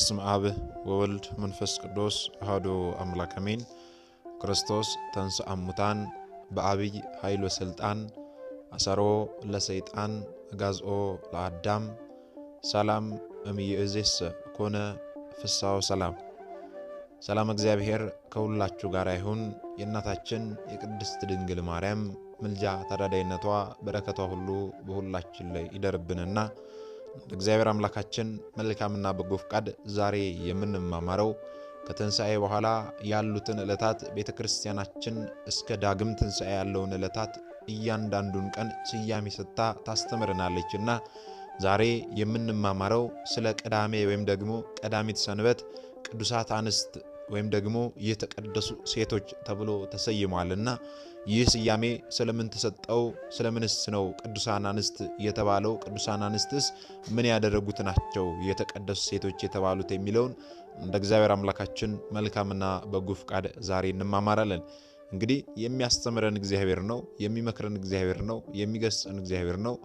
በስመ አብ ወወልድ መንፈስ ቅዱስ አሐዱ አምላክ አሜን። ክርስቶስ ተንሥአ እሙታን በአብይ ኃይል ወሥልጣን አሰሮ ለሰይጣን አጋዝኦ ለአዳም ሰላም እምይእዜሰ ኮነ ፍስሐ ወሰላም። ሰላም እግዚአብሔር ከሁላችሁ ጋር ይሁን። የእናታችን የቅድስት ድንግል ማርያም ምልጃ ተራዳይነቷ በረከቷ ሁሉ በሁላችን ላይ ይደርብንና እግዚአብሔር አምላካችን መልካምና በጎ ፍቃድ ዛሬ የምንማማረው ከትንሣኤ በኋላ ያሉትን ዕለታት ቤተክርስቲያናችን እስከ ዳግም ትንሣኤ ያለውን ዕለታት እያንዳንዱን ቀን ስያሜ ሰጥታ ታስተምረናለችና ዛሬ የምንማማረው ስለ ቅዳሜ ወይም ደግሞ ቀዳሚት ሰንበት ቅዱሳት አንስት ወይም ደግሞ የተቀደሱ ሴቶች ተብሎ ተሰይሟልና ይህ ስያሜ ስለምን ተሰጠው? ስለምንስ ነው ቅዱሳን አንስት የተባለው? ቅዱሳን አንስትስ ምን ያደረጉት ናቸው የተቀደሱ ሴቶች የተባሉት የሚለውን እንደ እግዚአብሔር አምላካችን መልካምና በጎ ፍቃድ ዛሬ እንማማራለን። እንግዲህ የሚያስተምረን እግዚአብሔር ነው፣ የሚመክረን እግዚአብሔር ነው፣ የሚገስጸን እግዚአብሔር ነው።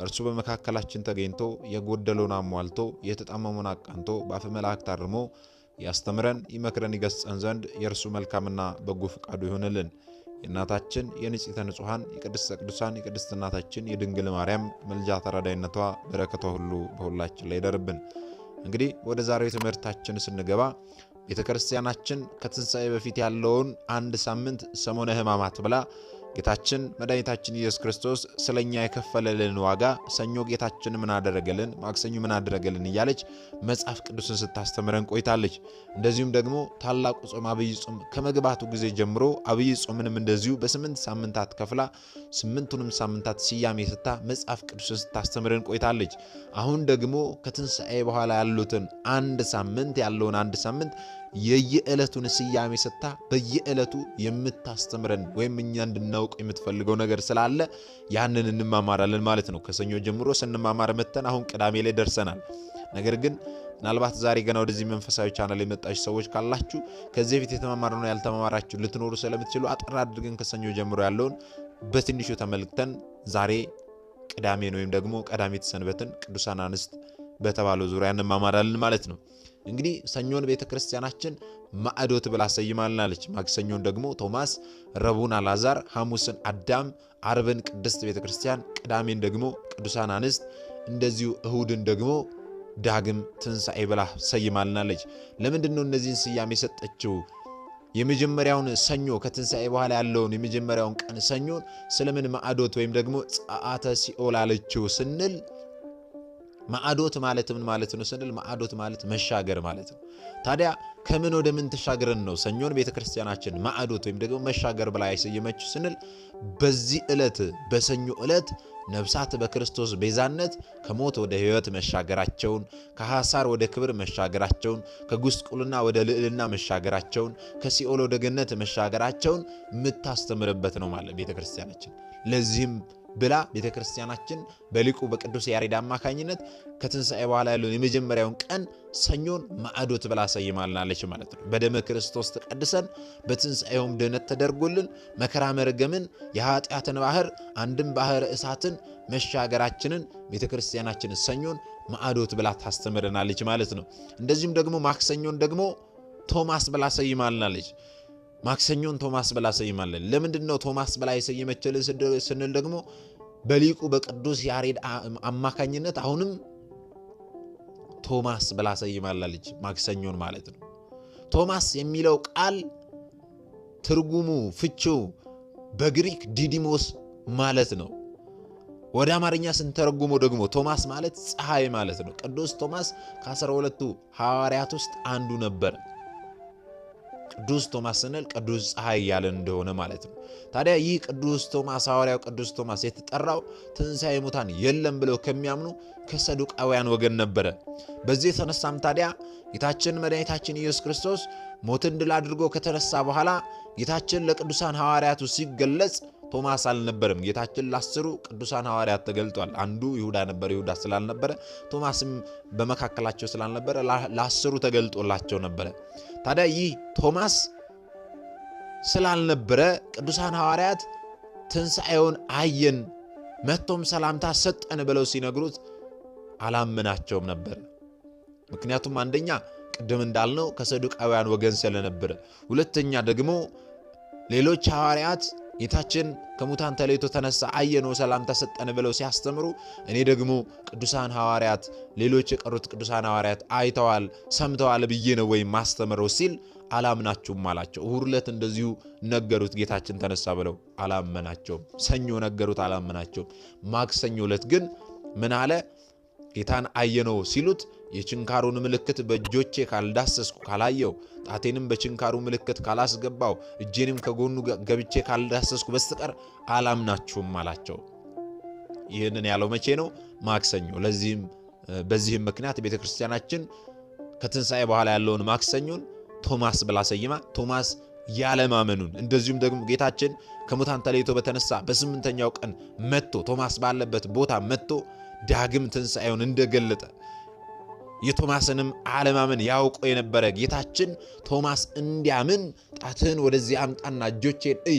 እርሱ በመካከላችን ተገኝቶ የጎደለውን አሟልቶ የተጣመመውን አቃንቶ በአፈ መላእክት አርሞ ያስተምረን፣ ይመክረን፣ ይገስጸን ዘንድ የእርሱ መልካምና በጎ ፍቃዱ ይሆንልን። የእናታችን የንጽሕተ ንጹሐን የቅድስተ ቅዱሳን የቅድስት እናታችን የድንግል ማርያም ምልጃ ተራዳይነቷ በረከቷ ሁሉ በሁላችን ላይ ይደርብን። እንግዲህ ወደ ዛሬው ትምህርታችን ስንገባ ቤተክርስቲያናችን ከትንሣኤ በፊት ያለውን አንድ ሳምንት ሰሞነ ሕማማት ብላ ጌታችን መድኃኒታችን ኢየሱስ ክርስቶስ ስለኛ የከፈለልን ዋጋ ሰኞ ጌታችን ምን አደረገልን፣ ማክሰኞ ምን አደረገልን እያለች መጽሐፍ ቅዱስን ስታስተምረን ቆይታለች። እንደዚሁም ደግሞ ታላቁ ጾም አብይ ጾም ከመግባቱ ጊዜ ጀምሮ አብይ ጾምንም እንደዚሁ በ8 ሳምንታት ከፍላ 8ቱንም ሳምንታት ስያሜ ሰጥታ መጽሐፍ ቅዱስን ስታስተምረን ቆይታለች። አሁን ደግሞ ከትንሣኤ በኋላ ያሉትን አንድ ሳምንት የየዕለቱን ስያሜ ሰጥታ በየዕለቱ የምታስተምረን ወይም እኛ እንድናውቅ የምትፈልገው ነገር ስላለ ያንን እንማማራለን ማለት ነው። ከሰኞ ጀምሮ ስንማማር መተን አሁን ቅዳሜ ላይ ደርሰናል። ነገር ግን ምናልባት ዛሬ ገና ወደዚህ መንፈሳዊ ቻናል የመጣችሁ ሰዎች ካላችሁ ከዚህ በፊት የተማማርነው ያልተማማራችሁ ልትኖሩ ስለምትችሉ አጠር አድርገን ከሰኞ ጀምሮ ያለውን በትንሹ ተመልክተን ዛሬ ቅዳሜን ወይም ደግሞ ቀዳሚት ሰንበትን ቅዱሳን አንስት በተባለው ዙሪያ እንማማራለን ማለት ነው። እንግዲህ ሰኞን ቤተክርስቲያናችን ማዕዶት ብላ ሰይማልናለች። ማክሰኞን ደግሞ ቶማስ፣ ረቡዕን አልዓዛር፣ ሐሙስን አዳም፣ ዓርብን ቅድስት ቤተክርስቲያን፣ ቅዳሜን ደግሞ ቅዱሳን አንስት፣ እንደዚሁ እሁድን ደግሞ ዳግም ትንሣኤ ብላ ሰይማልናለች። ለምንድን ነው እነዚህን ስያሜ የሰጠችው? የመጀመሪያውን ሰኞ ከትንሣኤ በኋላ ያለውን የመጀመሪያውን ቀን ሰኞን ስለምን ማዕዶት ወይም ደግሞ ጸአተ ሲኦል አለችው ስንል ማዕዶት ማለት ምን ማለት ነው ስንል ማዕዶት ማለት መሻገር ማለት ነው። ታዲያ ከምን ወደ ምን ተሻገረን ነው ሰኞን ቤተክርስቲያናችን ማዕዶት ወይም ደግሞ መሻገር ብላ ያሰየመችው ስንል በዚህ ዕለት በሰኞ ዕለት ነፍሳት በክርስቶስ ቤዛነት ከሞት ወደ ሕይወት መሻገራቸውን፣ ከሐሳር ወደ ክብር መሻገራቸውን፣ ከጉስቁልና ወደ ልዕልና መሻገራቸውን፣ ከሲኦል ወደ ገነት መሻገራቸውን የምታስተምርበት ነው ማለት ቤተክርስቲያናችን። ለዚህም ብላ ቤተክርስቲያናችን በሊቁ በቅዱስ ያሬድ አማካኝነት ከትንሣኤ በኋላ ያለውን የመጀመሪያውን ቀን ሰኞን ማዕዶት ብላ ሰይማልናለች ማለት ነው። በደመ ክርስቶስ ተቀድሰን በትንሣኤውም ድኅነት ተደርጎልን መከራ መርገምን የኃጢአትን ባህር አንድም ባህር እሳትን መሻገራችንን ቤተክርስቲያናችን ሰኞን ማዕዶት ብላ ታስተምረናለች ማለት ነው። እንደዚሁም ደግሞ ማክሰኞን ደግሞ ቶማስ ብላ ሰይማልናለች። ማክሰኞን ቶማስ ብላ ሰይማለን። ለምንድን ነው ቶማስ ብላ የሰየመችልን ስንል ደግሞ በሊቁ በቅዱስ ያሬድ አማካኝነት አሁንም ቶማስ ብላ ሰይማላለች ማክሰኞን ማለት ነው። ቶማስ የሚለው ቃል ትርጉሙ ፍቺው በግሪክ ዲዲሞስ ማለት ነው። ወደ አማርኛ ስንተረጉመው ደግሞ ቶማስ ማለት ፀሐይ ማለት ነው። ቅዱስ ቶማስ ከ12ቱ ሐዋርያት ውስጥ አንዱ ነበር። ቅዱስ ቶማስ ስንል ቅዱስ ፀሐይ ያለን እንደሆነ ማለት ነው። ታዲያ ይህ ቅዱስ ቶማስ ሐዋርያው ቅዱስ ቶማስ የተጠራው ትንሣኤ ሙታን የለም ብለው ከሚያምኑ ከሰዱቃውያን ወገን ነበረ። በዚህ የተነሳም ታዲያ ጌታችን መድኃኒታችን ኢየሱስ ክርስቶስ ሞትን ድል አድርጎ ከተነሳ በኋላ ጌታችን ለቅዱሳን ሐዋርያቱ ሲገለጽ ቶማስ አልነበረም። ጌታችን ለ10 ቅዱሳን ሐዋርያት ተገልጧል። አንዱ ይሁዳ ነበር። ይሁዳ ስላልነበረ ቶማስም በመካከላቸው ስላልነበረ ለ10 ተገልጦላቸው ነበረ። ታዲያ ይህ ቶማስ ስላልነበረ ቅዱሳን ሐዋርያት ትንሣኤውን አየን መጥቶም ሰላምታ ሰጠን ብለው ሲነግሩት አላመናቸውም ነበር። ምክንያቱም አንደኛ ቅድም እንዳልነው ከሰዱቃውያን ወገን ስለነበረ፣ ሁለተኛ ደግሞ ሌሎች ሐዋርያት ጌታችን ከሙታን ተለይቶ ተነሳ አየነው ሰላም ተሰጠነ ብለው ሲያስተምሩ እኔ ደግሞ ቅዱሳን ሐዋርያት ሌሎች የቀሩት ቅዱሳን ሐዋርያት አይተዋል ሰምተዋል ብዬ ነው ወይ ማስተምረው ሲል አላምናችሁም አላቸው። እሁድ ዕለት እንደዚሁ ነገሩት ጌታችን ተነሳ ብለው አላመናቸውም። ሰኞ ነገሩት አላመናቸውም። ማክሰኞ ዕለት ግን ምን አለ? ጌታን አየነው ሲሉት የችንካሩን ምልክት በእጆቼ ካልዳሰስኩ ካላየው ጣቴንም በችንካሩ ምልክት ካላስገባው እጄንም ከጎኑ ገብቼ ካልዳሰስኩ በስተቀር አላምናችሁም አላቸው። ይህንን ያለው መቼ ነው? ማክሰኞ። በዚህም ምክንያት ቤተክርስቲያናችን ከትንሣኤ በኋላ ያለውን ማክሰኞን ቶማስ ብላ ሰይማ ቶማስ ያለማመኑን እንደዚሁም ደግሞ ጌታችን ከሙታን ተለይቶ በተነሳ በስምንተኛው ቀን መጥቶ ቶማስ ባለበት ቦታ መጥቶ ዳግም ትንሣኤውን እንደገለጠ የቶማስንም አለማመን ያውቆ የነበረ ጌታችን ቶማስ እንዲያምን ጣትህን ወደዚህ አምጣና እጆቼን እይ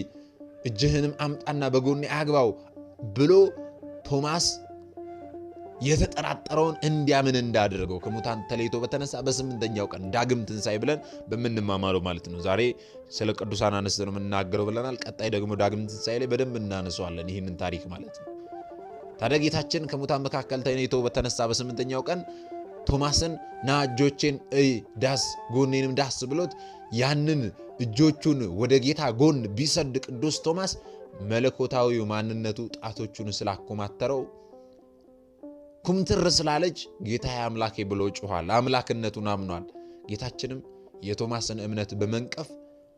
እጅህንም አምጣና በጎኔ አግባው ብሎ ቶማስ የተጠራጠረውን እንዲያምን እንዳደረገው ከሙታን ተለይቶ በተነሳ በስምንተኛው ቀን ዳግም ትንሣኤ ብለን በመንማማለው ማለት ነው። ዛሬ ስለ ቅዱሳን አንስተ ነው የምናገረው ብለናል። ቀጣይ ደግሞ ዳግም ትንሣኤ ላይ በደንብ እናነሳዋለን ይህንን ታሪክ ማለት ነው። ታዲያ ጌታችን ከሙታን መካከል ተለይቶ በተነሳ በስምንተኛው ቀን ቶማስን ና እጆቼን እይ ዳስ ጎኔንም ዳስ ብሎት ያንን እጆቹን ወደ ጌታ ጎን ቢሰድ ቅዱስ ቶማስ መለኮታዊው ማንነቱ ጣቶቹን ስላኮማተረው ኩምትር ስላለች ጌታዬ አምላኬ ብሎ ጮኋል። አምላክነቱን አምኗል። ጌታችንም የቶማስን እምነት በመንቀፍ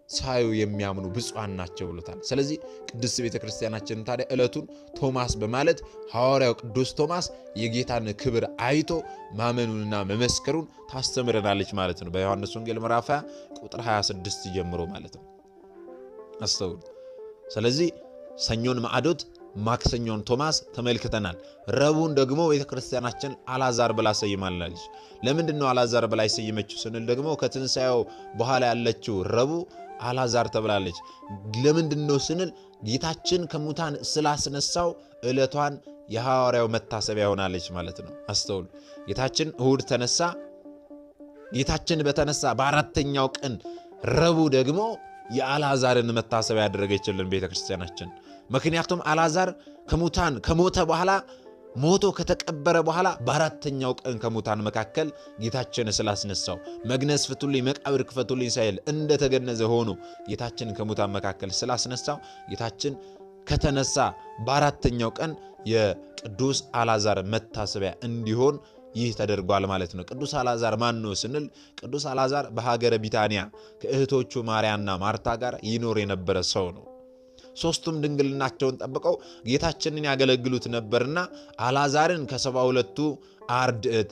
ሳዩ የሚያምኑ ብፁዓን ናቸው ብሎታል። ስለዚህ ቅድስት ቤተክርስቲያናችን ታዲያ ዕለቱን ቶማስ በማለት ሐዋርያው ቅዱስ ቶማስ የጌታን ክብር አይቶ ማመኑንና መመስከሩን ታስተምረናለች ማለት ነው። በዮሐንስ ወንጌል ምዕራፍ 20 ቁጥር 26 ጀምሮ ማለት ነው። አስተውሉ። ስለዚህ ሰኞን ማዕዶት ማክሰኞን ቶማስ ተመልክተናል። ረቡዕን ደግሞ ቤተክርስቲያናችን አልዓዛር ብላ ሰይማለች። ለምንድነው አልዓዛር ብላ ሰይመችው ስንል ደግሞ ከትንሣኤው በኋላ ያለችው ረቡዕ አልዓዛር ተብላለች። ለምንድነው ስንል ጌታችን ከሙታን ስላስነሳው ዕለቷን የሐዋርያው መታሰቢያ ሆናለች ማለት ነው። አስተውሉ። ጌታችን እሁድ ተነሳ። ጌታችን በተነሳ በአራተኛው ቀን ረቡዕ ደግሞ የአልዓዛርን መታሰቢያ ያደረገችልን ቤተክርስቲያናችን። ምክንያቱም አልዓዛር ከሙታን ከሞተ በኋላ ሞቶ ከተቀበረ በኋላ በአራተኛው ቀን ከሙታን መካከል ጌታችን ስላስነሳው መግነዝ ፍቱልኝ መቃብር ክፈቱልኝ ሳይል እንደተገነዘ ሆኖ ጌታችን ከሙታን መካከል ስላስነሳው ጌታችን ከተነሳ በአራተኛው ቀን የቅዱስ አልዓዛር መታሰቢያ እንዲሆን ይህ ተደርጓል ማለት ነው። ቅዱስ አልዓዛር ማን ነው ስንል ቅዱስ አልዓዛር በሀገረ ቢታንያ ከእህቶቹ ማርያና ማርታ ጋር ይኖር የነበረ ሰው ነው። ሶስቱም ድንግልናቸውን ጠብቀው ጌታችንን ያገለግሉት ነበርና አልዓዛርን ከ72ቱ አርድእት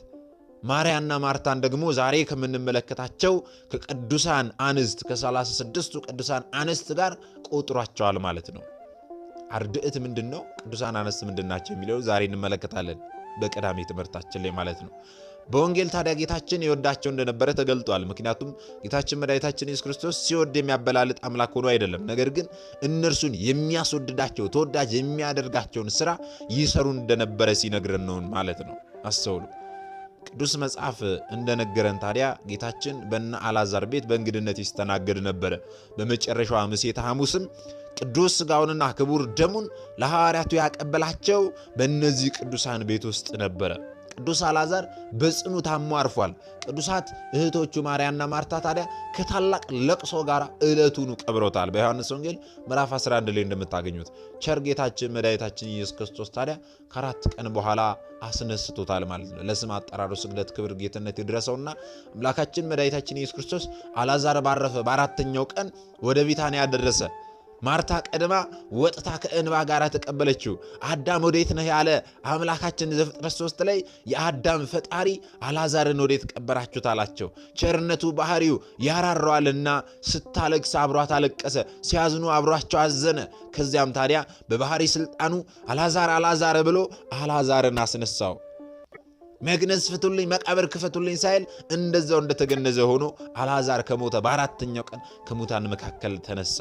ማርያና ማርታን ደግሞ ዛሬ ከምንመለከታቸው ከቅዱሳን አንስት ከ36ቱ ቅዱሳን አንስት ጋር ቆጥሯቸዋል ማለት ነው። አርድእት ምንድነው? ቅዱሳን አንስት ምንድናቸው የሚለው ዛሬ እንመለከታለን በቀዳሚ ትምህርታችን ላይ ማለት ነው። በወንጌል ታዲያ ጌታችን ይወዳቸው እንደነበረ ተገልጧል። ምክንያቱም ጌታችን መድኃኒታችን ኢየሱስ ክርስቶስ ሲወድ የሚያበላልጥ አምላክ ሆኖ አይደለም፣ ነገር ግን እነርሱን የሚያስወድዳቸው ተወዳጅ የሚያደርጋቸውን ስራ ይሰሩ እንደነበረ ሲነግረን ነው ማለት ነው። አስተውሉ። ቅዱስ መጽሐፍ እንደነገረን ታዲያ ጌታችን በእነ አልዓዛር ቤት በእንግድነት ይስተናገድ ነበረ። በመጨረሻው ምሴተ ሐሙስም ቅዱስ ሥጋውንና ክቡር ደሙን ለሐዋርያቱ ያቀበላቸው በእነዚህ ቅዱሳን ቤት ውስጥ ነበረ። ቅዱስ አልዓዛር በጽኑ ታሞ አርፏል። ቅዱሳት እህቶቹ ማርያና ማርታ ታዲያ ከታላቅ ለቅሶ ጋር ዕለቱን ቀብሮታል። በዮሐንስ ወንጌል ምዕራፍ 11 ላይ እንደምታገኙት ቸር ጌታችን መድኃኒታችን ኢየሱስ ክርስቶስ ታዲያ ከአራት ቀን በኋላ አስነስቶታል ማለት ነው። ለስም አጠራሩ ስግደት ክብር ጌትነት ይድረሰውና አምላካችን መድኃኒታችን ኢየሱስ ክርስቶስ አልዓዛር ባረፈ በአራተኛው ቀን ወደ ቢታንያ ደረሰ። ማርታ ቀድማ ወጥታ ከእንባ ጋር ተቀበለችው። አዳም ወዴት ነህ ያለ አምላካችን ዘፍጥረት 3 ላይ የአዳም ፈጣሪ አልዓዛርን ወዴት ቀበራችሁት አላቸው። ቸርነቱ ባህሪው ያራራዋልና ስታለቅስ አብሯት አለቀሰ፣ ሲያዝኑ አብሯቸው አዘነ። ከዚያም ታዲያ በባህሪ ስልጣኑ አልዓዛር አልዓዛር ብሎ አልዓዛርን አስነሳው። መግነዝ ፍቱልኝ መቃብር ክፈቱልኝ ሳይል እንደዛው እንደተገነዘ ሆኖ አልዓዛር ከሞተ በአራተኛው ቀን ከሙታን መካከል ተነሳ።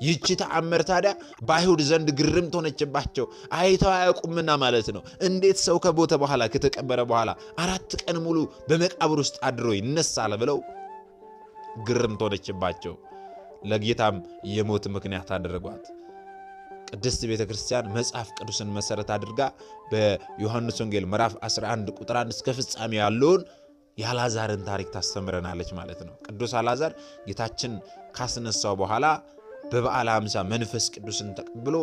ይህች ተአምር ታዲያ በአይሁድ ዘንድ ግርምት ሆነችባቸው። አይተው አያውቁምና ማለት ነው። እንዴት ሰው ከሞተ በኋላ ከተቀበረ በኋላ 4 ቀን ሙሉ በመቃብር ውስጥ አድሮ ይነሳል ብለው ግርምት ሆነችባቸው። ለጌታም የሞት ምክንያት አደረጓት። ቅድስት ቤተክርስቲያን መጽሐፍ ቅዱስን መሰረት አድርጋ በዮሐንስ ወንጌል ምዕራፍ 11 ቁጥር 1 እስከ ፍጻሜ ያለውን የአልዓዛርን ታሪክ ታስተምረናለች ማለት ነው። ቅዱስ አልዓዛር ጌታችን ካስነሳው በኋላ በበዓለ ሃምሳ መንፈስ ቅዱስን ተቀብሎ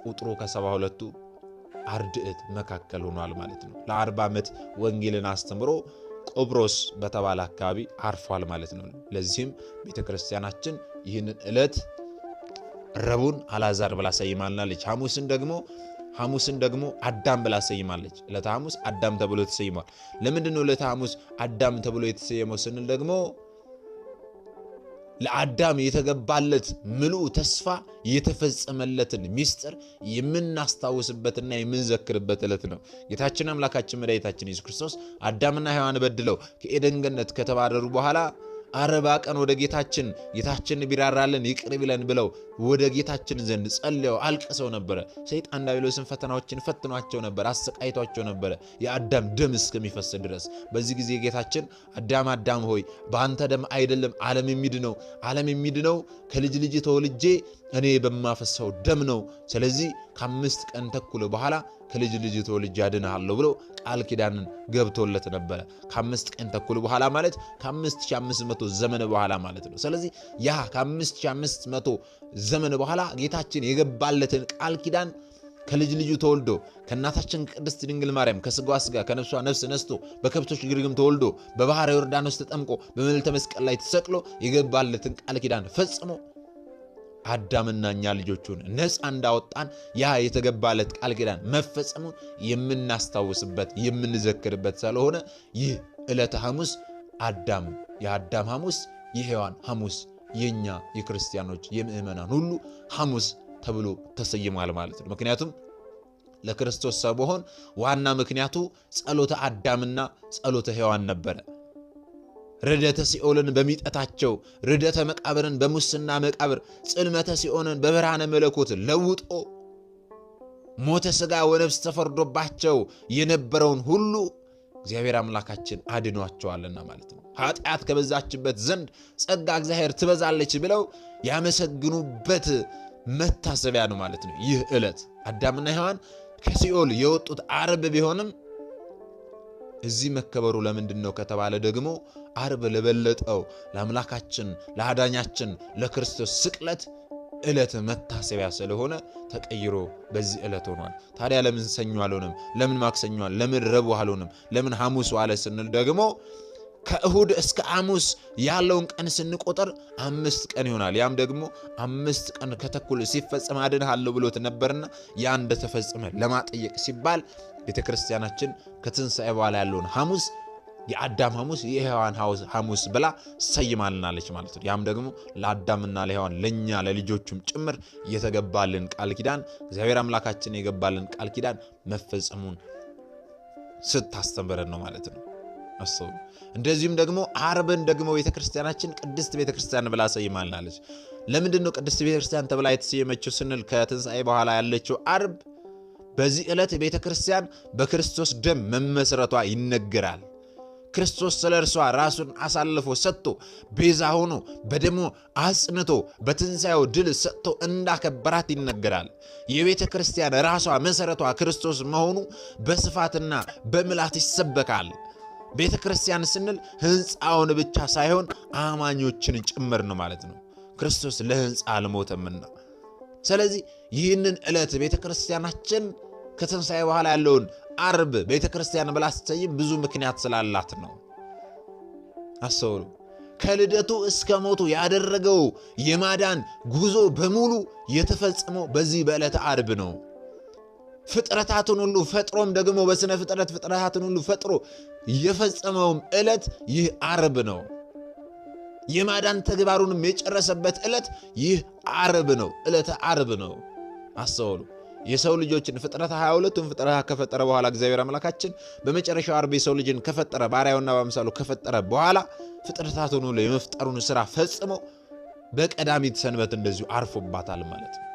ቁጥሩ ከ72ቱ አርድእት መካከል ሆኗል ማለት ነው። ለ40 ዓመት ወንጌልን አስተምሮ ቆጵሮስ በተባለ አካባቢ አርፏል ማለት ነው። ለዚህም ቤተክርስቲያናችን ይህንን ዕለት ረቡዕን አልዓዛር ብላ ሰይማለች። ሐሙስን ደግሞ አዳም ብላ ሰይማለች። ዕለተ ሐሙስ አዳም ተብሎ ተሰይሟል። ለምንድን ነው ዕለተ ሐሙስ አዳም ተብሎ የተሰየመው ስንል ደግሞ ለአዳም የተገባለት ምሉእ ተስፋ የተፈጸመለትን ሚስጥር የምናስታውስበትና የምንዘክርበት ዕለት ነው። ጌታችን አምላካችን መድኃኒታችን ኢየሱስ ክርስቶስ አዳምና ሔዋን በድለው ከኤደን ገነት ከተባረሩ በኋላ 40 ቀን ወደ ጌታችን ቢራራልን ይቅር ቢለን ብለው ወደ ጌታችን ዘንድ ጸልየው አልቅሰው ነበረ። ሰይጣን ዲያብሎስን ፈተናዎችን ፈትኗቸው ነበር፣ አሰቃይቷቸው ነበረ የአዳም ደም እስከሚፈስ ድረስ። በዚህ ጊዜ ጌታችን አዳም ሆይ በአንተ ደም አይደለም ዓለም የሚድነው ከልጅ ልጅ ተወልጄ እኔ በማፈሰው ደም ነው። ስለዚህ ከ5 ቀን ተኩል በኋላ ከልጅ ልጅ ተወልጄ አድንሃለሁ ብሎ ቃል ኪዳንን ገብቶለት ነበረ። ከ5 ቀን ተኩል በኋላ ማለት ከ5500 ዘመን በኋላ ማለት ነው። ስለዚህ ያ ከ5500 ዘመን በኋላ ጌታችን የገባለትን ቃል ኪዳን ከልጅ ልጁ ተወልዶ ከእናታችን ቅድስት ድንግል ማርያም ከስጋዋ ስጋ ከነፍሷ ነፍስ ነስቶ በከብቶች ግርግም ተወልዶ በባሕረ ዮርዳኖስ ተጠምቆ በመልዕልተ መስቀል ላይ ተሰቅሎ የገባለትን ቃል ኪዳን ፈጽሞ አዳምና እኛ ልጆቹን ነፃ እንዳወጣን ያ የተገባለት ቃል ኪዳን መፈጸሙን የምናስታውስበት የምንዘክርበት ስለሆነ ይህ ዕለተ ሐሙስ የአዳም ሐሙስ የሔዋን ሐሙስ የኛ የክርስቲያኖች የምእመናን ሁሉ ሐሙስ ተብሎ ተሰይሟል ማለት ነው። ምክንያቱም ለክርስቶስ ሰው መሆን ዋና ምክንያቱ ጸሎተ አዳምና ጸሎተ ሔዋን ነበረ። ርደተ ሲኦልን በሚጠታቸው ርደተ መቃብርን በሙስና መቃብር ጽልመተ ሲኦልን በብርሃነ መለኮት ለውጦ ሞተ ሥጋ ወነፍስ ተፈርዶባቸው የነበረውን ሁሉ እግዚአብሔር አምላካችን አድኗቸዋልና ማለት ነው። ኃጢአት ከበዛችበት ዘንድ ጸጋ እግዚአብሔር ትበዛለች ብለው ያመሰግኑበት መታሰቢያ ነው ማለት ነው። ይህ ዕለት አዳምና ሔዋን ከሲኦል የወጡት ዓርብ ቢሆንም እዚህ መከበሩ ለምንድን ነው ከተባለ ደግሞ ዓርብ ለበለጠው ለአምላካችን ለአዳኛችን ለክርስቶስ ስቅለት ዕለት መታሰቢያ ስለሆነ ተቀይሮ በዚህ ዕለት ሆኗል። ታዲያ ለምን ሰኞ አልሆነም? ለምን ማክሰኞ አልሆነም? ለምን ረቡዕ አልሆነም? ለምን ሐሙስ ዋለ ስንል ደግሞ ከእሁድ እስከ ሐሙስ ያለውን ቀን ስንቆጥር 5 ቀን ይሆናል። ያም ደግሞ 5 ቀን ከተኩል ሲፈጸም አድንሃለሁ ብሎት ነበርና ያ እንደተፈጸመ ለማጠየቅ ሲባል ቤተክርስቲያናችን ከትንሣኤ በኋላ ያለውን ሐሙስ የአዳም ሐሙስ የሔዋን ሐሙስ ብላ ሰይማልናለች ማለት ነው። ያም ደግሞ ለአዳምና ለሔዋን ለኛ ለልጆቹም ጭምር የተገባልን ቃል ኪዳን እግዚአብሔር አምላካችን የገባልን ቃል ኪዳን መፈጸሙን ስታስተምረን ነው ማለት ነው። አስተው እንደዚህም ደግሞ ዓርብን ደግሞ ቤተክርስቲያናችን ቅድስት ቤተክርስቲያን ብላ ሰይማልናለች። ለምንድን ነው ቅድስት ቤተክርስቲያን ተብላ የተሰየመችው ስንል ከትንሣኤ በኋላ ያለችው ዓርብ በዚህ ዕለት ቤተክርስቲያን በክርስቶስ ደም መመስረቷ ይነገራል። ክርስቶስ ስለ እርሷ ራሱን አሳልፎ ሰጥቶ ቤዛ ሆኖ በደሙ አጽንቶ በትንሣኤው ድል ሰጥቶ እንዳከበራት ይነገራል። የቤተ ክርስቲያን ራሷ መሰረቷ ክርስቶስ መሆኑ በስፋትና በምላት ይሰበካል። ቤተ ክርስቲያን ስንል ሕንፃውን ብቻ ሳይሆን አማኞችን ጭምር ነው ማለት ነው። ክርስቶስ ለሕንፃ አልሞተምና። ስለዚህ ይህንን ዕለት ቤተ ክርስቲያናችን ከትንሣኤ በኋላ ያለውን ዓርብ ቤተ ክርስቲያን ብላ ስትሰይም ብዙ ምክንያት ስላላት ነው። አስተውሉ። ከልደቱ እስከ ሞቱ ያደረገው የማዳን ጉዞ በሙሉ የተፈጸመው በዚህ በዕለተ ዓርብ ነው። ፍጥረታትን ሁሉ ፈጥሮም ደግሞ በስነ ፍጥረት ፍጥረታትን ሁሉ ፈጥሮ የፈጸመውም ዕለት ይህ ዓርብ ነው። የማዳን ተግባሩንም የጨረሰበት ዕለት ይህ ዓርብ ነው። ዕለተ ዓርብ ነው። አስተውሉ። የሰው ልጆችን ፍጥረት 22ቱን ፍጥረት ከፈጠረ በኋላ እግዚአብሔር አምላካችን በመጨረሻው ዓርብ የሰው ልጅን ከፈጠረ ባሪያውና በአምሳሉ ከፈጠረ በኋላ ፍጥረታቱን ሁሉ የመፍጠሩን ሥራ ፈጽሞ በቀዳሚት ሰንበት እንደዚሁ አርፎባታል ማለት ነው።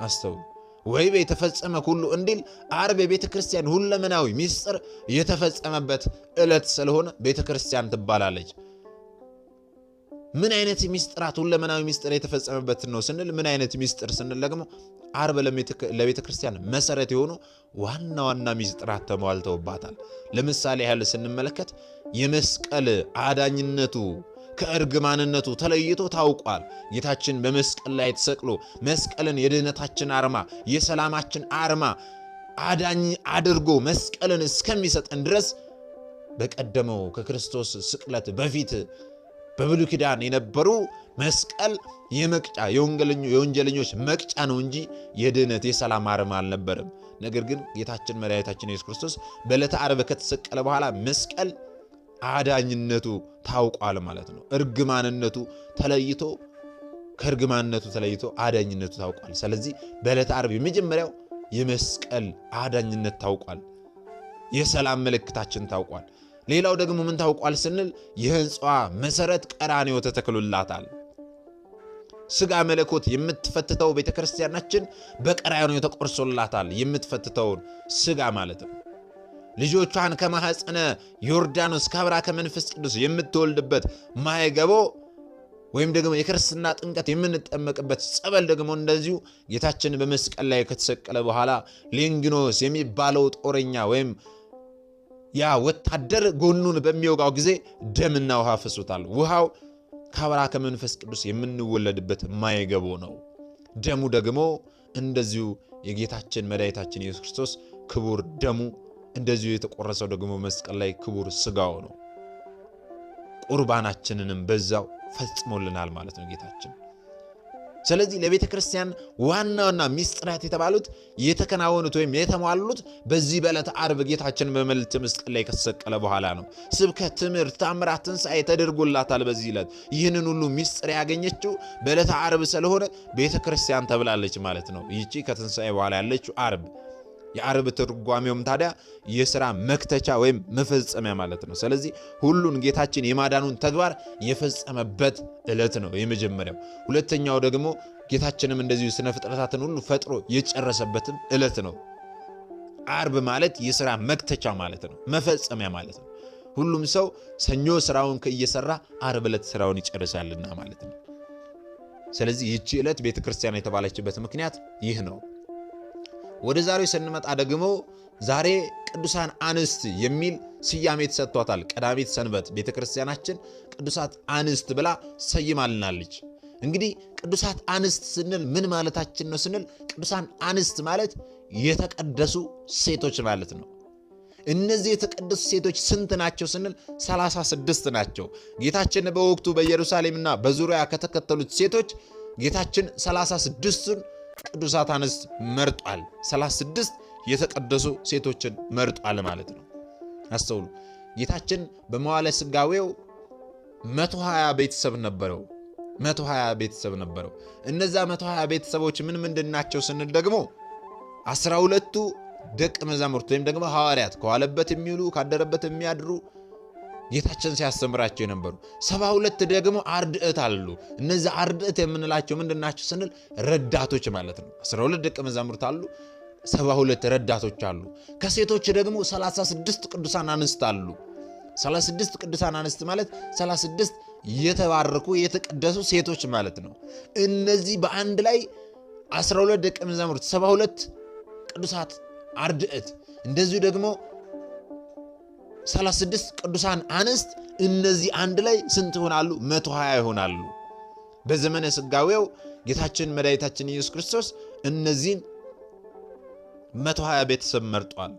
አስተውሉ። ወይ የተፈጸመ ሁሉ እንዲል ዓርብ የቤተ ክርስቲያን ሁለመናዊ ምስጢር የተፈጸመበት ዕለት ስለሆነ ቤተ ክርስቲያን ትባላለች። ምን አይነት ምስጢራት ሁለመናዊ ምስጢር የተፈጸመበት ነው ስንል ምን አይነት ምስጢር ስንል ደግሞ ዓርብ ለቤተ ክርስቲያን መሰረት የሆኑ ዋና ዋና ምስጢራት ተሟልተውባታል። ለምሳሌ ያህል ስንመለከት የመስቀል አዳኝነቱ ከእርግማንነቱ ተለይቶ ታውቋል። ጌታችን በመስቀል ላይ ተሰቅሎ መስቀልን የድህነታችን አርማ የሰላማችን አርማ አዳኝ አድርጎ መስቀልን እስከሚሰጠን ድረስ በቀደመው ከክርስቶስ ስቅለት በፊት በብሉይ ኪዳን የነበሩ መስቀል የመቅጫ የወንጀለኞች መቅጫ ነው እንጂ የድህነት የሰላም አርማ አልነበረም። ነገር ግን ጌታችን መድኃኒታችን ኢየሱስ ክርስቶስ በዕለተ ዓርብ ከተሰቀለ በኋላ መስቀል አዳኝነቱ ታውቋል ማለት ነው። እርግማንነቱ ተለይቶ ከእርግማንነቱ ተለይቶ አዳኝነቱ ታውቋል። ስለዚህ በዕለተ ዓርብ የመጀመሪያው የመስቀል አዳኝነት ታውቋል። የሰላም ምልክታችን ታውቋል። ሌላው ደግሞ ምን ታውቋል ስንል የሕንጻዋ መሰረት ቀራንዮ ተተክሎላታል። ስጋ መለኮት የምትፈትተው ቤተክርስቲያናችን በቀራንዮ ተቆርሶላታል። የምትፈትተውን ስጋ ማለት ነው። ልጆቿን ከማህፀነ ዮርዳኖስ ከአብራ ከመንፈስ ቅዱስ የምትወልድበት ማይገቦ ወይም ደግሞ የክርስትና ጥምቀት የምንጠመቅበት ጸበል ደግሞ እንደዚሁ ጌታችን በመስቀል ላይ ከተሰቀለ በኋላ ሌንጊኖስ የሚባለው ጦረኛ ወይም ያ ወታደር ጎኑን በሚወጋው ጊዜ ደምና ውሃ ፈሶታል። ውሃው ከአብራ ከመንፈስ ቅዱስ የምንወለድበት ማይገቦ ነው። ደሙ ደግሞ እንደዚሁ የጌታችን መድኃኒታችን ኢየሱስ ክርስቶስ ክቡር ደሙ እንደዚሁ የተቆረሰው ደግሞ መስቀል ላይ ክቡር ስጋው ነው። ቁርባናችንንም በዛው ፈጽሞልናል ማለት ነው ጌታችን። ስለዚህ ለቤተ ክርስቲያን ዋና ዋና ምስጢራት የተባሉት የተከናወኑት ወይም የተሟሉት በዚህ በዕለተ ዓርብ ጌታችን በመልዕልተ መስቀል ላይ ከተሰቀለ በኋላ ነው። ስብከት፣ ትምህርት፣ ተአምራት፣ ትንሣኤ ተደርጎላታል በዚህ ዕለት። ይህንን ሁሉ ምስጢር ያገኘችው በዕለተ ዓርብ ስለሆነ ቤተ ክርስቲያን ተብላለች ማለት ነው። ይህቺ ከትንሣኤ በኋላ ያለችው ዓርብ የዓርብ ትርጓሜውም ታዲያ የሥራ መክተቻ ወይም መፈጸሚያ ማለት ነው። ስለዚህ ሁሉን ጌታችን የማዳኑን ተግባር የፈጸመበት ዕለት ነው የመጀመሪያው። ሁለተኛው ደግሞ ጌታችንም እንደዚሁ ስነ ፍጥረታትን ሁሉ ፈጥሮ የጨረሰበትም ዕለት ነው። ዓርብ ማለት የሥራ መክተቻ ማለት ነው፣ መፈጸሚያ ማለት ነው። ሁሉም ሰው ሰኞ ስራውን እየሰራ ዓርብ ዕለት ስራውን ይጨርሳልና ማለት ነው። ስለዚህ ይህች ዕለት ቤተክርስቲያን የተባለችበት ምክንያት ይህ ነው። ወደ ዛሬው ስንመጣ ደግሞ ዛሬ ቅዱሳን አንስት የሚል ስያሜ ተሰጥቷታል። ቀዳሚት ሰንበት ቤተክርስቲያናችን ቅዱሳት አንስት ብላ ሰይማልናለች። እንግዲህ ቅዱሳት አንስት ስንል ምን ማለታችን ነው ስንል ቅዱሳን አንስት ማለት የተቀደሱ ሴቶች ማለት ነው። እነዚህ የተቀደሱ ሴቶች ስንት ናቸው ስንል 36 ናቸው። ጌታችን በወቅቱ በኢየሩሳሌምና በዙሪያ ከተከተሉት ሴቶች ጌታችን 36ን ቅዱሳት አንስት መርጧል። 36 የተቀደሱ ሴቶችን መርጧል ማለት ነው። አስተውሉ። ጌታችን በመዋዕለ ሥጋዌው 120 ቤተሰብ ነበረው። 120 ቤተሰብ ነበረው። እነዛ 120 ቤተሰቦች ምን ምንድን ናቸው ስንል ደግሞ 12ቱ ደቀ መዛሙርት ወይም ደግሞ ሐዋርያት ከዋለበት የሚውሉ ካደረበት የሚያድሩ ጌታችን ሲያስተምራቸው የነበሩ 72 ደግሞ አርድእት አሉ። እነዚህ አርድእት የምንላቸው ምንድናቸው ስንል ረዳቶች ማለት ነው። 12 ደቀ መዛሙርት አሉ፣ 72 ረዳቶች አሉ። ከሴቶች ደግሞ 36 ቅዱሳን አንስት አሉ። 36 ቅዱሳን አንስት ማለት 36 የተባረኩ የተቀደሱ ሴቶች ማለት ነው። እነዚህ በአንድ ላይ 12 ደቀ መዛሙርት፣ 72 ቅዱሳት አርድእት እንደዚሁ ደግሞ 36 ቅዱሳን አንስት እነዚህ አንድ ላይ ስንት ይሆናሉ? 120 ይሆናሉ። በዘመነ ሥጋዌው ጌታችን መድኃኒታችን ኢየሱስ ክርስቶስ እነዚህን 120 ቤተሰብ መርጧል።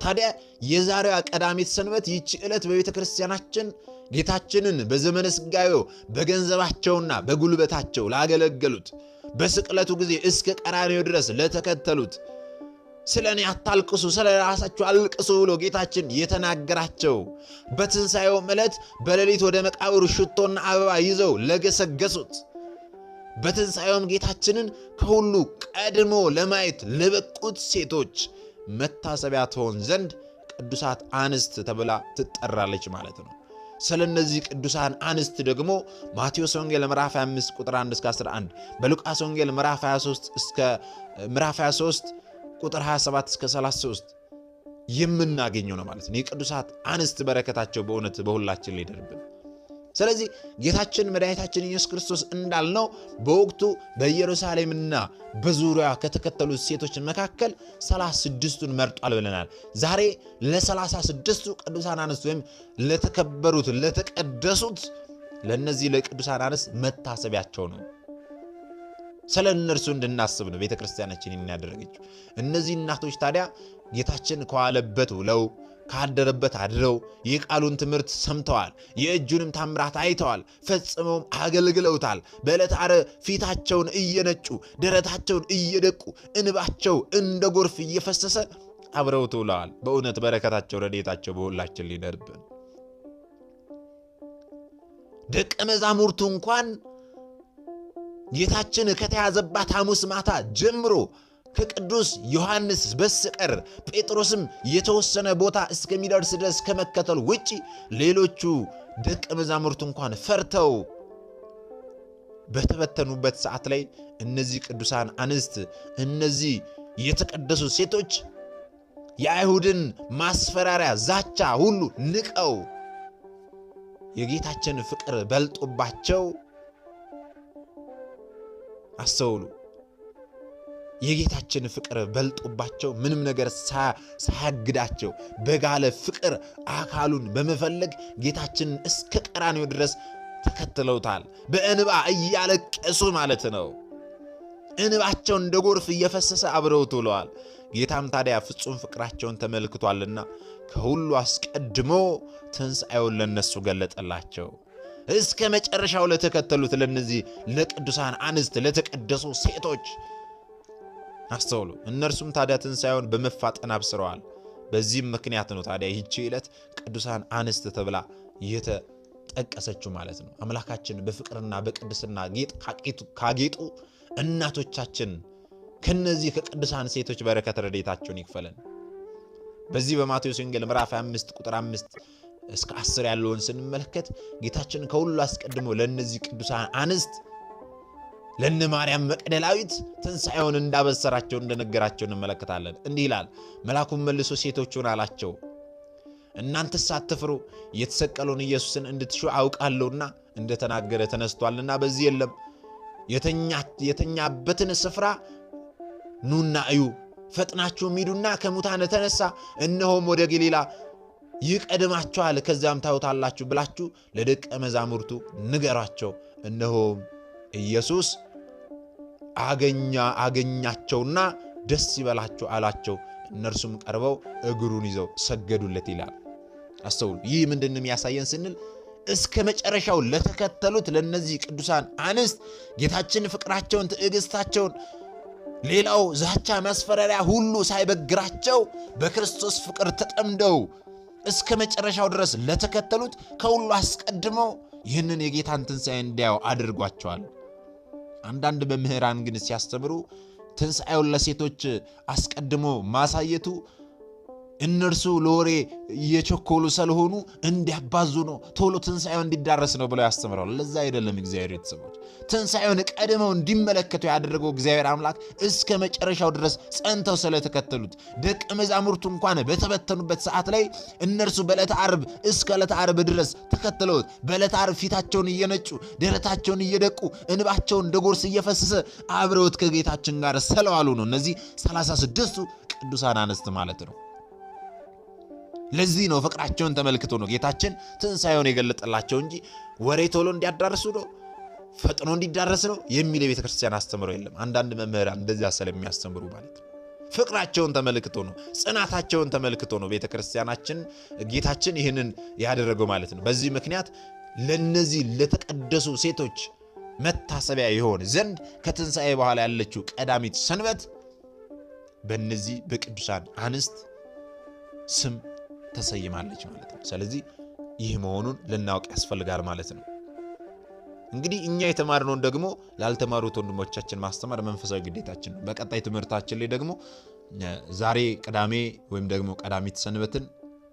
ታዲያ የዛሬዋ ቀዳሚት ሰንበት ይህች ዕለት በቤተ ክርስቲያናችን ጌታችንን በዘመነ ሥጋዌው በገንዘባቸውና በጉልበታቸው ላገለገሉት በስቅለቱ ጊዜ እስከ ቀራንዮ ድረስ ለተከተሉት ስለኔ አታልቅሱ ስለ ራሳችሁ አልቅሱ ብሎ ጌታችን የተናገራቸው በትንሣኤው ዕለት በሌሊት ወደ መቃብሩ ሽቶና አበባ ይዘው ለገሰገሱት በትንሣኤውም ጌታችንን ከሁሉ ቀድሞ ለማየት ለበቁት ሴቶች መታሰቢያ ትሆን ዘንድ ቅዱሳት አንስት ተብላ ትጠራለች ማለት ነው። ስለነዚህ ቅዱሳን አንስት ደግሞ ማቴዎስ ወንጌል ምዕራፍ 25 ቁጥር 1 እስከ 11 በሉቃስ ወንጌል ምዕራፍ 23 ቁጥር 27 እስከ 33 የምናገኘው ነው ማለት ነው። የቅዱሳት አንስት በረከታቸው በእውነት በሁላችን ላይ ይደርብን። ስለዚህ ጌታችን መድኃኒታችን ኢየሱስ ክርስቶስ እንዳልነው በወቅቱ በኢየሩሳሌምና በዙሪያ ከተከተሉት ሴቶች መካከል 36ቱን መርጧል ብለናል። ዛሬ ለ36ቱ ቅዱሳን አንስት ወይም ለተከበሩት ለተቀደሱት ለነዚህ ለቅዱሳን አንስት መታሰቢያቸው ነው። ስለ እነርሱ እንድናስብ ነው ቤተክርስቲያናችን የሚያደርገው። እነዚህ እናቶች ታዲያ ጌታችን ከዋለበት ውለው ካደረበት አድረው የቃሉን ትምህርት ሰምተዋል፣ የእጁንም ታምራት አይተዋል፣ ፈጽመውም አገልግለውታል። በዕለተ ዓርብ ፊታቸውን እየነጩ ደረታቸውን እየደቁ እንባቸው እንደ ጎርፍ እየፈሰሰ አብረው ውለዋል። በእውነት በረከታቸው ረድኤታቸው በሁላችን ሊደርብን። ደቀ መዛሙርቱ እንኳን ጌታችን ከተያዘባት ሐሙስ ማታ ጀምሮ ከቅዱስ ዮሐንስ በስተቀር ጴጥሮስም የተወሰነ ቦታ እስከሚደርስ ድረስ ከመከተሉ ውጪ ሌሎቹ ደቀ መዛሙርቱ እንኳን ፈርተው በተበተኑበት ሰዓት ላይ እነዚህ ቅዱሳን አንስት እነዚህ የተቀደሱ ሴቶች የአይሁድን ማስፈራሪያ ዛቻ ሁሉ ንቀው የጌታችን ፍቅር በልጦባቸው አስተውሉ። የጌታችን ፍቅር በልጦባቸው ምንም ነገር ሳያግዳቸው በጋለ ፍቅር አካሉን በመፈለግ ጌታችንን እስከ ቀራንዮ ድረስ ተከትለውታል። በእንባ እያለቀሱ ማለት ነው። እንባቸው እንደ ጎርፍ እየፈሰሰ አብረው ውለዋል። ጌታም ታዲያ ፍጹም ፍቅራቸውን ተመልክቷልና ከሁሉ አስቀድሞ ትንሣኤውን ለነሱ ገለጠላቸው። እስከ መጨረሻው ለተከተሉት ለነዚህ ለቅዱሳን አንስት ለተቀደሱ ሴቶች አስተውሉ። እነርሱም ታዲያ ትንሣኤውን በመፋጠን አብስረዋል። በዚህም ምክንያት ነው ታዲያ ይህች ዕለት ቅዱሳን አንስት ተብላ የተጠቀሰችው ማለት ነው። አምላካችን በፍቅርና በቅድስና ካጌጡ እናቶቻችን ከነዚህ ከቅዱሳን ሴቶች በረከት ረድኤታቸውን ይክፈለን። በዚህ በማቴዎስ ወንጌል ምዕራፍ 25 ቁጥር 5 እስከ 10 ያለውን ስንመለከት ጌታችን ከሁሉ አስቀድሞ ለነዚህ ቅዱሳን አንስት ለነ ማርያም መቅደላዊት ትንሣኤውን እንዳበሰራቸው እንደነገራቸው እንመለከታለን። እንዲህ ይላል። መልአኩም መልሶ ሴቶቹን አላቸው፣ እናንተስ አትፍሩ፣ የተሰቀለውን ኢየሱስን እንድትሹ አውቃለሁና እንደተናገረ ተነስቷልና በዚህ የለም። የተኛበትን ስፍራ ኑና እዩ፣ ፈጥናችሁም ሂዱና ከሙታን ተነሳ፣ እነሆም ወደ ገሊላ ይቀድማችኋል፣ ከዚያም ታዩታላችሁ ብላችሁ ለደቀ መዛሙርቱ ንገሯቸው። እነሆም ኢየሱስ አገኛቸውና ደስ ይበላችሁ አላቸው። እነርሱም ቀርበው እግሩን ይዘው ሰገዱለት ይላል። አስተውሉ። ይህ ምንድነው የሚያሳየን ስንል እስከ መጨረሻው ለተከተሉት ለነዚህ ቅዱሳን አንስት ጌታችን ፍቅራቸውን፣ ትዕግስታቸውን፣ ሌላው ዛቻ ማስፈራሪያ ሁሉ ሳይበግራቸው በክርስቶስ ፍቅር ተጠምደው እስከ መጨረሻው ድረስ ለተከተሉት ከሁሉ አስቀድመው ይህንን የጌታን ትንሣኤ እንዲያዩ አድርጓቸዋል። አንዳንድ መምህራን ግን ሲያስተምሩ ትንሣኤውን ለሴቶች አስቀድሞ ማሳየቱ እነርሱ ለወሬ እየቸኮሉ ስለሆኑ እንዲያባዙ ነው፣ ቶሎ ትንሣኤው እንዲዳረስ ነው ብለው ያስተምራሉ። ለዛ አይደለም እግዚአብሔር የተሰቦች ትንሣኤውን ቀድመው እንዲመለከቱ ያደረገው እግዚአብሔር አምላክ እስከ መጨረሻው ድረስ ጸንተው ስለተከተሉት ደቀ መዛሙርቱ እንኳን በተበተኑበት ሰዓት ላይ እነርሱ በዕለተ ዓርብ እስከ ዕለተ ዓርብ ድረስ ተከትለውት በዕለተ ዓርብ ፊታቸውን እየነጩ ደረታቸውን እየደቁ እንባቸውን እንደ ጎርፍ እየፈሰሰ አብረውት ከጌታችን ጋር ስለዋሉ ነው እነዚህ 36ቱ ቅዱሳን አንስት ማለት ነው። ለዚህ ነው ፍቅራቸውን ተመልክቶ ነው ጌታችን ትንሣኤውን የገለጠላቸው እንጂ ወሬ ቶሎ እንዲያዳርሱ ነው ፈጥኖ እንዲዳረስ ነው የሚል የቤተ ክርስቲያን አስተምሮ የለም። አንዳንድ መምህራን እንደዚያ ስለሚያስተምሩ ማለት ነው። ፍቅራቸውን ተመልክቶ ነው፣ ጽናታቸውን ተመልክቶ ነው ቤተ ክርስቲያናችን ጌታችን ይህንን ያደረገው ማለት ነው። በዚህ ምክንያት ለነዚህ ለተቀደሱ ሴቶች መታሰቢያ ይሆን ዘንድ ከትንሣኤ በኋላ ያለችው ቀዳሚት ሰንበት በእነዚህ በቅዱሳን አንስት ስም ተሰይማለች ማለት ነው። ስለዚህ ይህ መሆኑን ልናውቅ ያስፈልጋል ማለት ነው። እንግዲህ እኛ የተማርነውን ደግሞ ላልተማሩት ወንድሞቻችን ማስተማር መንፈሳዊ ግዴታችን ነው። በቀጣይ ትምህርታችን ላይ ደግሞ ዛሬ ቅዳሜ ወይም ደግሞ ቀዳሚት ሰንበትን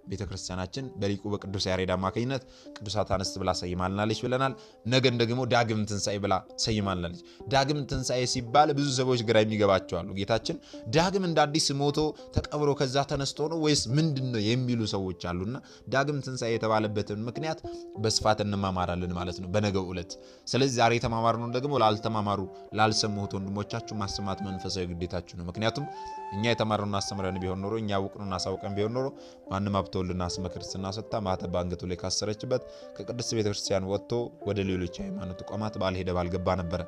ቤተክርስቲያናችን በሊቁ በቅዱስ ያሬድ አማካኝነት ቅዱሳት አንስት ብላ ሰይማልናለች ብለናል። ነገን ደግሞ ዳግም ትንሳኤ ብላ ሰይማልናለች። ዳግም ትንሳኤ ሲባል ብዙ ሰዎች ግራ የሚገባቸው አሉ። ጌታችን ዳግም እንደ አዲስ ሞቶ ተቀብሮ ከዛ ተነስቶ ነው ወይስ ምንድነው የሚሉ ሰዎች አሉና ዳግም ትንሳኤ የተባለበትን ምክንያት በስፋት እንማማራለን ማለት ነው በነገው ዕለት። ስለዚህ ዛሬ የተማማርነው ደግሞ ላልተማማሩ ላልሰሙት ወንድሞቻችሁ ማሰማት መንፈሳዊ ግዴታችሁ ነው። ምክንያቱም እኛ የተማርነውን አስተምረን ቢሆን ኖሮ እኛ ያወቅነውን አሳውቀን ቢሆን ኖሮ ማንም ሀብተወልድና ስመ ክርስትና ሰጥታ ማተብ በአንገቱ ላይ ካሰረችበት ከቅድስት ቤተክርስቲያን ወጥቶ ወደ ሌሎች ሃይማኖት ተቋማት ባልሄደ ባልገባ ነበረ።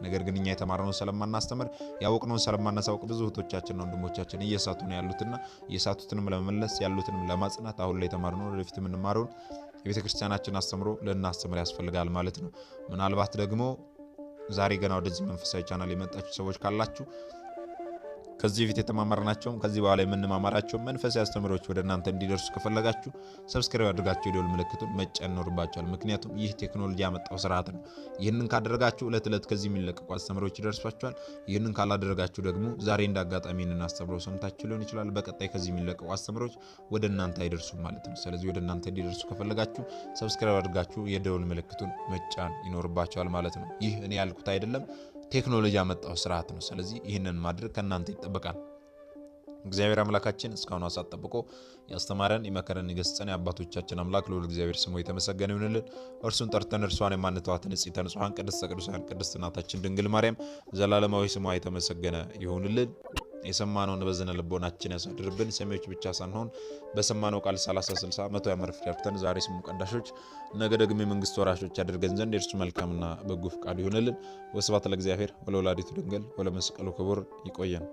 ነገር ግን እኛ የተማርነውን ስለማናስተምር ያወቅነውን ስለማናሳውቅ ብዙ እህቶቻችንና ወንድሞቻችን እየሳቱ ነው ያሉትና እየሳቱትንም ለመመለስ ያሉትንም ለማጽናት አሁን ላይ የተማርነው ወደፊት የምንማረውን የቤተክርስቲያናችን አስተምሮ ልናስተምር ያስፈልጋል ማለት ነው። ምናልባት ደግሞ ዛሬ ገና ወደዚህ መንፈሳዊ ቻናል የመጣችሁ ሰዎች ካላችሁ ከዚህ ፊት የተማማርናቸውም ከዚህ በኋላ የምንማማራቸው መንፈሳዊ አስተምሮች ወደ እናንተ እንዲደርሱ ከፈለጋችሁ ሰብስክራይብ አድርጋችሁ የደወል ምልክቱን መጫን ይኖርባችኋል። ምክንያቱም ይህ ቴክኖሎጂ ያመጣው ስርዓት ነው። ይህንን ካደረጋችሁ ዕለት ዕለት ከዚህ የሚለቀቁ አስተምሮች ይደርሷችኋል። ይህንን ካላደረጋችሁ ደግሞ ዛሬ እንዳጋጣሚ እናስተምረው ሰምታችሁ ሊሆን ይችላል፣ በቀጣይ ከዚህ የሚለቀቁ አስተምሮች ወደ እናንተ አይደርሱም ማለት ነው። ስለዚህ ወደ እናንተ እንዲደርሱ ከፈለጋችሁ ሰብስክራይብ አድርጋችሁ የደወል ምልክቱን መጫን ይኖርባችኋል ማለት ነው። ይህ እኔ ያልኩት አይደለም፣ ቴክኖሎጂ ያመጣው ስርዓት ነው። ስለዚህ ይህንን ማድረግ ከናንተ ይጠበቃል። እግዚአብሔር አምላካችን እስካሁን አሳት ጠብቆ ያስተማረን ይመከረን ይገስጸን የአባቶቻችን አምላክ ልዑል እግዚአብሔር ስሙ የተመሰገነ ይሁንልን። እርሱን ጠርተን እርሷን የማንተዋት ንጽሕተ ንጹሐን ቅድስተ ቅዱሳን ቅድስት እናታችን ድንግል ማርያም ዘላለማዊ ስሟ የተመሰገነ ይሁንልን። የሰማነውን በዝነ ልቦናችን ያሳድርብን። ሰሚዎች ብቻ ሳንሆን በሰማነው ቃል 30 60 100 ያመር ፍሬ አፍርተን ዛሬ ስሙ ቀዳሾች ነገ ደግሞ የመንግስት ወራሾች ያደርገን ዘንድ የእርሱ መልካምና በጎ ፈቃዱ ይሁንልን። ወስብሐት ለእግዚአብሔር ወለወላዲቱ ድንግል ወለመስቀሉ ክቡር። ይቆየን።